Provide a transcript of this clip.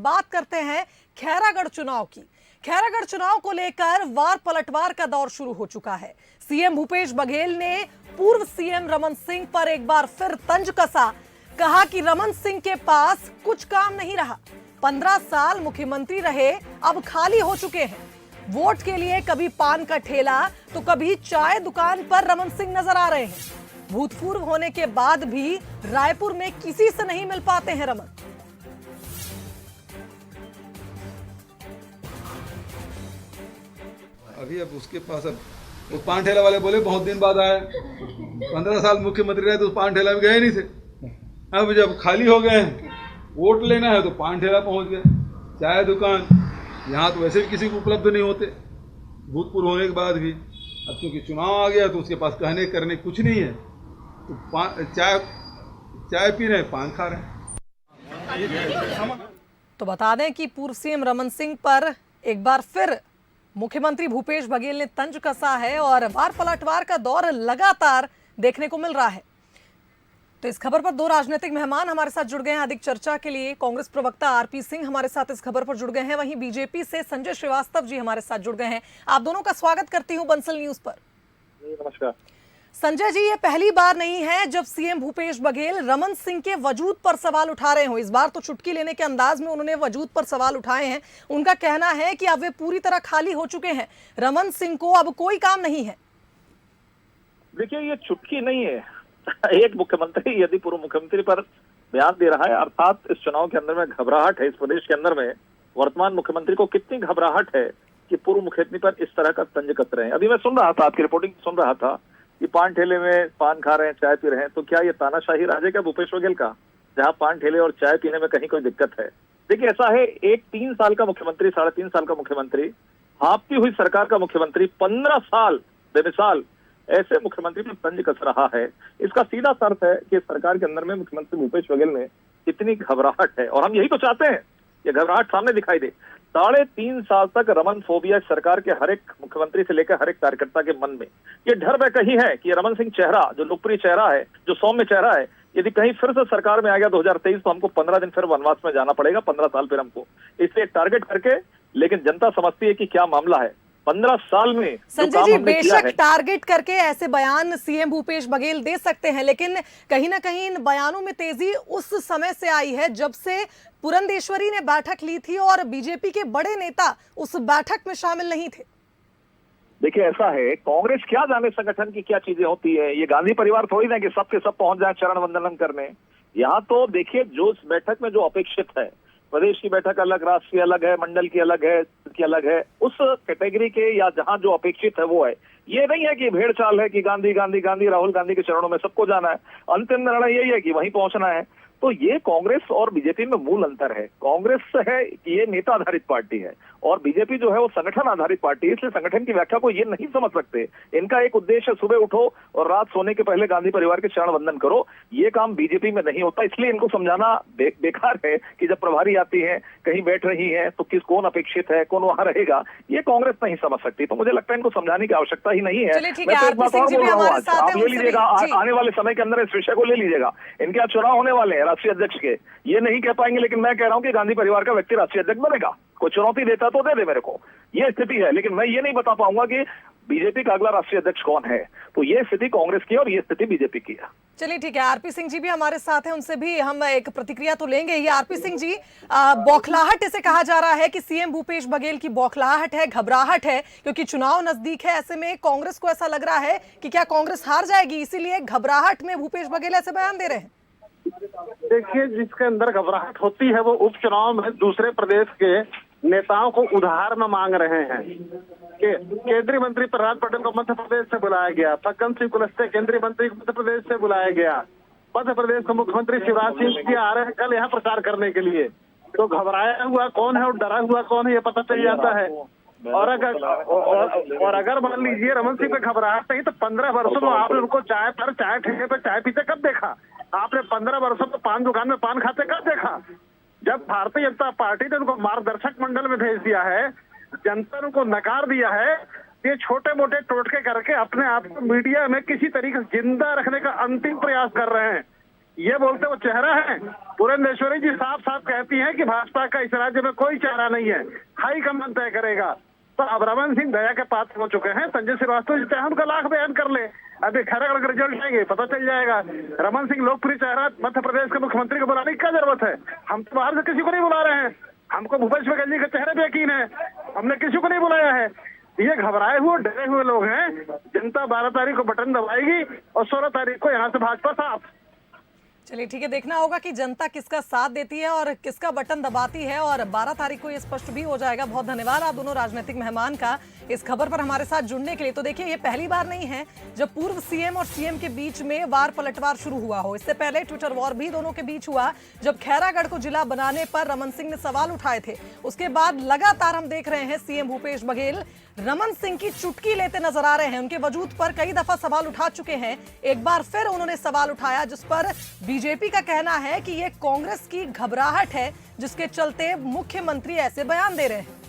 बात करते हैं खैरागढ़ चुनाव की। खैरागढ़ चुनाव को लेकर वार पलटवार का दौर शुरू हो चुका है। सीएम भूपेश बघेल ने पूर्व सीएम रमन सिंह पर एक बार फिर तंज कसा। कहा कि रमन सिंह के पास कुछ काम नहीं रहा, 15 साल मुख्यमंत्री रहे, अब खाली हो चुके हैं। वोट के लिए कभी पान का ठेला तो कभी चाय दुकान पर रमन सिंह नजर आ रहे हैं। भूतपूर्व होने के बाद भी रायपुर में किसी से नहीं मिल पाते हैं रमन। अभी अब उसके पास अब उस पान ठेला वाले बोले बहुत दिन बाद आए, 15 साल मुख्यमंत्री रहे तो उस पान ठेला में गए नहीं थे। अब जब खाली हो गए वोट लेना है तो पान ठेला पहुंच गए, चाय दुकान, यहाँ तो वैसे भी किसी को उपलब्ध नहीं होते भूतपूर्व होने के बाद भी। अब क्योंकि चुनाव आ गया तो उसके पास कहने करने कुछ नहीं है, तो चाय पी रहे हैं, पान खा रहे हैं। तो बता दें कि पूर्व सीएम रमन सिंह पर एक बार फिर मुख्यमंत्री भूपेश बघेल ने तंज कसा है और वार पलटवार का दौर लगातार देखने को मिल रहा है। तो इस खबर पर दो राजनीतिक मेहमान हमारे साथ जुड़ गए हैं अधिक चर्चा के लिए। कांग्रेस प्रवक्ता आरपी सिंह हमारे साथ इस खबर पर जुड़ गए हैं, वहीं बीजेपी से संजय श्रीवास्तव जी हमारे साथ जुड़ गए हैं। आप दोनों का स्वागत करती हूं बंसल न्यूज पर। नमस्कार संजय जी, ये पहली बार नहीं है जब सीएम भूपेश बघेल रमन सिंह के वजूद पर सवाल उठा रहे हो। इस बार तो चुटकी लेने के अंदाज में उन्होंने वजूद पर सवाल उठाए हैं। उनका कहना है कि अब वे पूरी तरह खाली हो चुके हैं, रमन सिंह को अब कोई काम नहीं है। देखिए, ये चुटकी नहीं है। एक मुख्यमंत्री यदि पूर्व मुख्यमंत्री पर बयान दे रहा है, अर्थात इस चुनाव के अंदर में घबराहट है। इस प्रदेश के अंदर में वर्तमान मुख्यमंत्री को कितनी घबराहट है कि पूर्व मुख्यमंत्री पर इस तरह का तंज कस रहे हैं। अभी मैं सुन रहा था, आपकी रिपोर्टिंग सुन रहा था कि पान ठेले में पान खा रहे हैं, चाय पी रहे हैं, तो क्या ये तानाशाही राज है क्या भूपेश बघेल का, जहां पान ठेले और चाय पीने में कहीं कोई दिक्कत है? देखिए, ऐसा है, एक 3 साल का मुख्यमंत्री, 3.5 साल का मुख्यमंत्री, हाँफती हुई सरकार का मुख्यमंत्री 15 साल बेमिसाल ऐसे मुख्यमंत्री पर तंज कस रहा है। इसका सीधा अर्थ है कि सरकार के अंदर में मुख्यमंत्री भूपेश बघेल में कितनी घबराहट है, और हम यही तो चाहते हैं, ये घबराहट सामने दिखाई दे। 3.5 साल तक रमन फोबिया सरकार के हर एक मुख्यमंत्री से लेकर हर एक कार्यकर्ता के मन में ये डर वह कहीं है कि रमन सिंह चेहरा, जो लोकप्रिय चेहरा है, जो सौम्य चेहरा है, यदि कहीं फिर से सरकार में आ गया 2023 तो हमको 15 दिन फिर वनवास में जाना पड़ेगा, 15 साल फिर हमको। इसलिए टारगेट करके, लेकिन जनता समझती है कि क्या मामला है 15 साल में। संजय जी, बेशक टारगेट करके ऐसे बयान सीएम भूपेश बघेल दे सकते हैं, लेकिन कहीं ना कहीं इन बयानों में तेजी उस समय से आई है जब से पुरंदेश्वरी ने बैठक ली थी और बीजेपी के बड़े नेता उस बैठक में शामिल नहीं थे। देखिए, ऐसा है, कांग्रेस क्या जाने संगठन की क्या चीजें होती है। ये गांधी परिवार थोड़ी ना कि सबके सब पहुंच जाए चरण वंदन करने। यहाँ तो देखिए, जो इस बैठक में जो अपेक्षित है, प्रदेश की बैठक अलग, राष्ट्र की अलग है, मंडल की अलग है, की अलग है, उस कैटेगरी के या जहां जो अपेक्षित है वो है। ये नहीं है कि भेड़ चाल है कि गांधी गांधी गांधी, राहुल गांधी के चरणों में सबको जाना है। अंतिम निर्णय यही है कि वहीं पहुंचना है। तो ये कांग्रेस और बीजेपी में मूल अंतर है। कांग्रेस है कि ये नेता आधारित पार्टी है और बीजेपी जो है वो संगठन आधारित पार्टी है। इसलिए संगठन की व्याख्या को ये नहीं समझ सकते। इनका एक उद्देश्य सुबह उठो और रात सोने के पहले गांधी परिवार के चरण वंदन करो। ये काम बीजेपी में नहीं होता। इसलिए इनको समझाना बेकार है कि जब प्रभारी आती है, कहीं बैठ रही है, तो कौन अपेक्षित है, कौन वहां रहेगा, ये कांग्रेस नहीं समझ सकती। तो मुझे लगता है इनको समझाने की आवश्यकता ही नहीं है। मैं तो एक बात और बोल रहा हूँ, आप ले लीजिएगा, आने वाले समय के अंदर इस विषय को ले लीजिएगा। इनके यहाँ चुनाव होने वाले हैं राष्ट्रीय अध्यक्ष के, ये नहीं कह पाएंगे, लेकिन मैं कह रहा हूं कि गांधी परिवार का व्यक्ति राष्ट्रीय अध्यक्ष बनेगा। कोई चुनौती देता तो दे दे मेरे को, ये स्थिति है। लेकिन मैं ये नहीं बता पाऊंगा कि बीजेपी का अगला राष्ट्रीय अध्यक्ष कौन है। तो ये स्थिति कांग्रेस की और ये स्थिति बीजेपी की है। चलिए ठीक है, आरपी सिंह जी भी हमारे साथ हैं, उनसे भी हम एक प्रतिक्रिया तो लेंगे ही। आरपी सिंह जी, बौखलाहट इसे कहा जा रहा है कि सीएम भूपेश बघेल की बौखलाहट है, घबराहट है, क्योंकि चुनाव नजदीक है। ऐसे में कांग्रेस को ऐसा लग रहा है कि क्या कांग्रेस हार जाएगी, इसीलिए घबराहट में भूपेश बघेल ऐसे बयान दे रहे हैं। देखिए, जिसके अंदर घबराहट होती है वो उपचुनाव में दूसरे प्रदेश के नेताओं को उधार में मांग रहे हैं कि केंद्रीय मंत्री प्रहलाद पटेल को मध्य प्रदेश से बुलाया गया, फग्गन सिंह कुलस्ते केंद्रीय मंत्री को मध्य प्रदेश से बुलाया गया, मध्य प्रदेश के मुख्यमंत्री शिवराज सिंह जी आ रहे हैं कल यहाँ प्रचार करने के लिए। तो घबराया हुआ कौन है और डरा हुआ कौन है ये पता चल जाता है। और अगर मान लीजिए रमन सिंह पे घबराहट नहीं तो 15 वर्षों में आपने उनको चाय ठेले पर चाय पीते कब देखा? आपने 15 वर्षों में पान दुकान में पान खाते कब देखा? जब भारतीय जनता पार्टी ने उनको मार्गदर्शक मंडल में भेज दिया है, जनता ने उनको नकार दिया है, ये छोटे मोटे टोटके करके अपने आप को मीडिया में किसी तरीके से जिंदा रखने का अंतिम प्रयास कर रहे हैं। ये बोलते वो चेहरा है। पुरंदेश्वरी जी साफ साफ कहती हैं कि भाजपा का इस राज्य में कोई चेहरा नहीं है, हाईकमान तय करेगा। तो अब रमन सिंह दया के पात्र हो चुके हैं। संजय श्रीवास्तव जी चाहे उनका लाख बयान कर ले, अभी खैरागढ़ का रिजल्ट आएंगे पता चल जाएगा। रमन सिंह लोकप्रिय चेहरा मध्य प्रदेश के मुख्यमंत्री को बुलाने की क्या जरूरत है? हम तो बाहर से किसी को नहीं बुला रहे हैं, हमको भूपेश बघेल जी के चेहरे पे यकीन है, हमने किसी को नहीं बुलाया है। ये घबराए हुए डरे हुए लोग हैं। जनता 12 तारीख को बटन दबाएगी और 16 तारीख को यहाँ से भाजपा साफ। चलिए ठीक है, देखना होगा कि जनता किसका साथ देती है और किसका बटन दबाती है, और 12 तारीख को ये स्पष्ट भी हो जाएगा। बहुत धन्यवाद आप दोनों राजनीतिक मेहमान का इस खबर पर हमारे साथ जुड़ने के लिए। तो देखिए, ये पहली बार नहीं है जब पूर्व सीएम और सीएम के बीच में वार पलटवार शुरू हुआ हो। इससे पहले ट्विटर वॉर भी दोनों के बीच हुआ जब खैरागढ़ को जिला बनाने पर रमन सिंह ने सवाल उठाए थे। उसके बाद लगातार हम देख रहे हैं सीएम भूपेश बघेल रमन सिंह की चुटकी लेते नजर आ रहे हैं। उनके वजूद पर कई दफा सवाल उठा चुके हैं। एक बार फिर उन्होंने सवाल उठाया जिस पर बीजेपी का कहना है कि ये कांग्रेस की घबराहट है जिसके चलते मुख्यमंत्री ऐसे बयान दे रहे हैं।